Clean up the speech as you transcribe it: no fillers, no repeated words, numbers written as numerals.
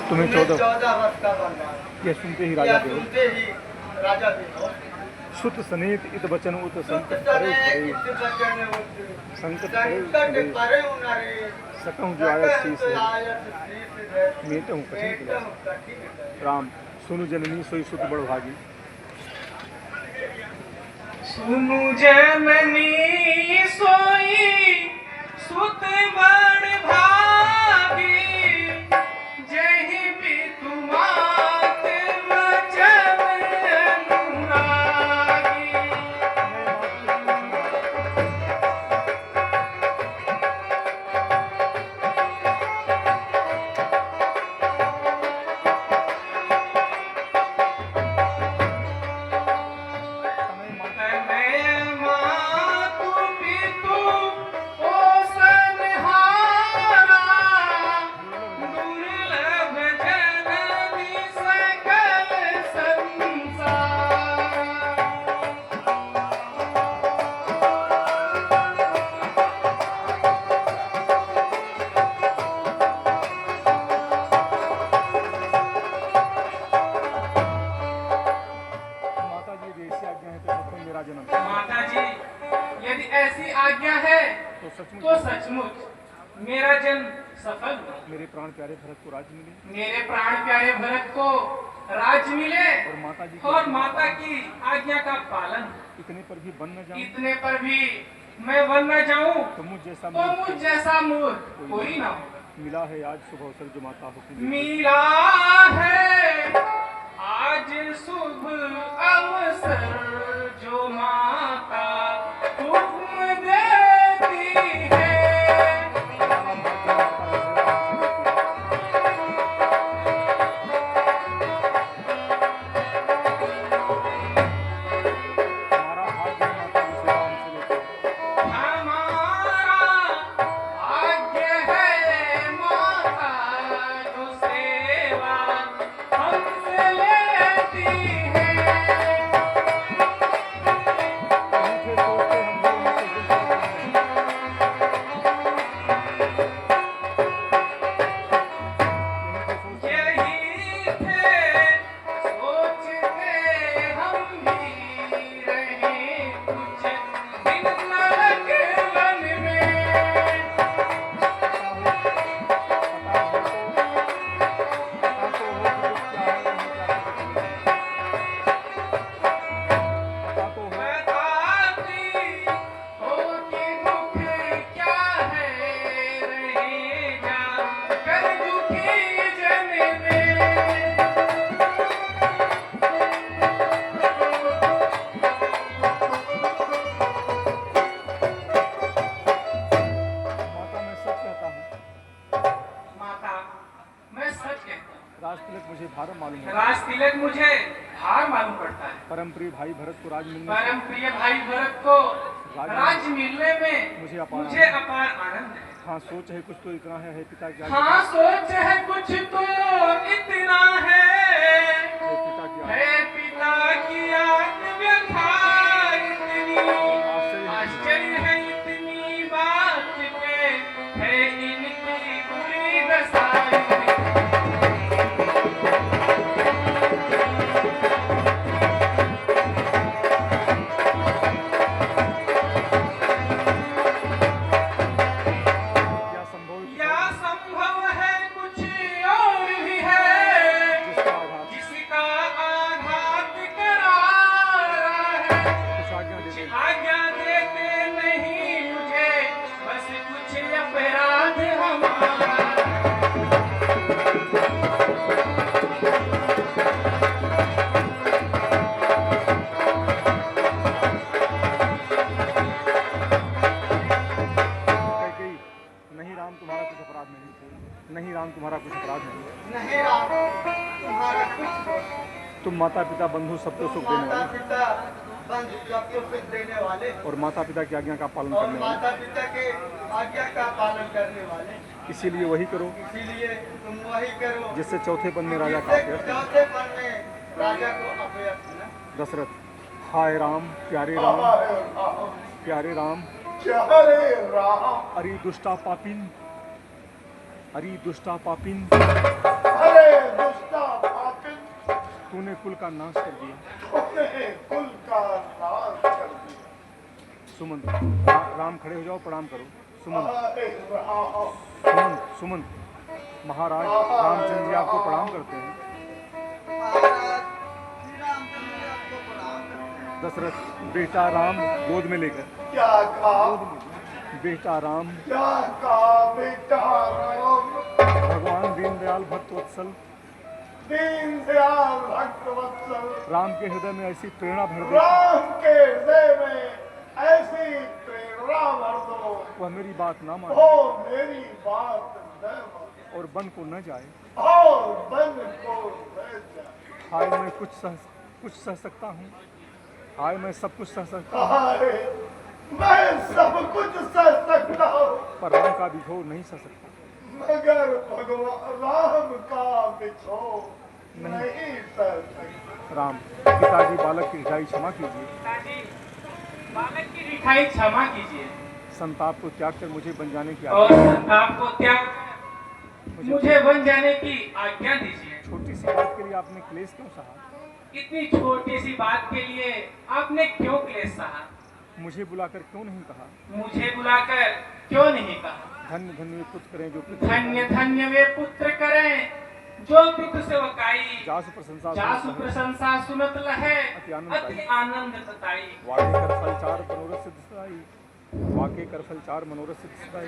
तुम्हें 14 वर्ष का वनवास। यह सुनते ही राजा देव सुनते ही राजा देव सुत सनेत इत बचन उत संकट परे सकहूँ जो आया शीस मेटहूँ कठिन क्लेश। राम सुनु जननी सोई सुत बड़ भागी। सुनु जननी सोई सुत बड़ भागी, जहि भी तुमात वचन अनुरागी। माता जी यदि ऐसी आज्ञा है तो सचमुच मेरा जन्म सफल हुआ। मेरे प्राण प्यारे भरत को राज्य मिले, मेरे प्राण प्यारे भरत को राज्य मिले और माता की आज्ञा का पालन। इतने पर भी बन न जाऊं, इतने पर भी मैं बन न जाऊं तो मुझ जैसा मूर्ख कोई ना हो। मिला है आज शुभ अवसर जो माता हुक्म देती। मिला है आज शुभ अवसर जो माता हुक्म देती है। राज तिलक मुझे भार मालूम है। राज तिलक मुझे भार मालूम पड़ता है। परम प्रिय भाई भरत को राज मिलने परम प्रिय भाई भरत को राज मिलने में मुझे अपार आनंद है। हाँ सोच है कुछ तो इतना है पिता क्या। हाँ सोच है कुछ तो इतना है पिता की व्यथा इतनी आश्चर्य है इतनी बात पे है इनकी बुरी दशा। नहीं राम तुम्हारा कुछ अपराध नहीं। नहीं राम तुम्हारा कुछ। तुम माता पिता बंधु सबको सुख देने वाले, बंधु सबको सुख देने वाले और माता पिता की आज्ञा का पालन करने वाले। माता पिता के आज्ञा का पालन करने वाले। इसीलिए वही करो, इसीलिए तुम वही करो जिससे चौथे पन में राजा का अपयश। चौथे पन में राजा को अपयश मिला। दशरथ हाय राम प्यारे राम प्यारे राम अरे दुष्टा पापिन अरे दुष्टा पापिन अरे का नाश कर दिया। तूने कुल का नाश कर दिया। सुमंत राम खड़े हो जाओ, प्रणाम करो। सुमंत अरे राम, सुमंत सुमंत महाराज रामचंद्र जी आपको प्रणाम करते हैं। महाराज श्री रामचंद्र जी आपको प्रणाम करते हैं। दशरथ बेटा राम गोद में लेकर, क्या कहा, बेटा राम, क्या कहा बेटा राम, भगवान दीनदयाल भक्तवत्सल दीनदयाल भक्तवत्सल राम के हृदय में ऐसी प्रेरणा भर दे, राम के हृदय में ऐसी प्रेरणा भर दो, वह मेरी बात ना माने ओ मेरी बात न माने, और वन को न जाए। और बन को न जाए। हाय मैं कुछ सह सकता हूँ, हाय मैं सब कुछ सह सकता हूँ, हाय मैं सब कुछ सह सकता हूँ, पर राम का विछोड़ नहीं सह सकता। मगर भगवान राम का बिछोह नहीं सह सकता। राम पिताजी बालक की रिठाई क्षमा कीजिए, पिताजी बालक की रिठाई क्षमा कीजिए संताप को त्याग कर मुझे बन जाने की और आज्ञा। संताप को त्याग कर मुझे बन जाने की आज्ञा दीजिए। छोटी सी बात के लिए आपने क्लेश क्यों सहा? इतनी छोटी सी बात के लिए आपने क्यों क्लेश सहा? मुझे बुलाकर क्यों नहीं कहा? मुझे बुलाकर क्यों नहीं कहा? धन्य धन्य वे पुत्र करें जो पितृ धन्य धन्य वे पुत्र करें जो पितु सेवकाई, जासु प्रशंसा जासु प्रशंसा सुनत लहे, अति अति आनंद तताई। वाके कर फल चार मनोरथ सिद्ध सदाई, वाके कर फल चार मनोरथ सिद्ध सदाई।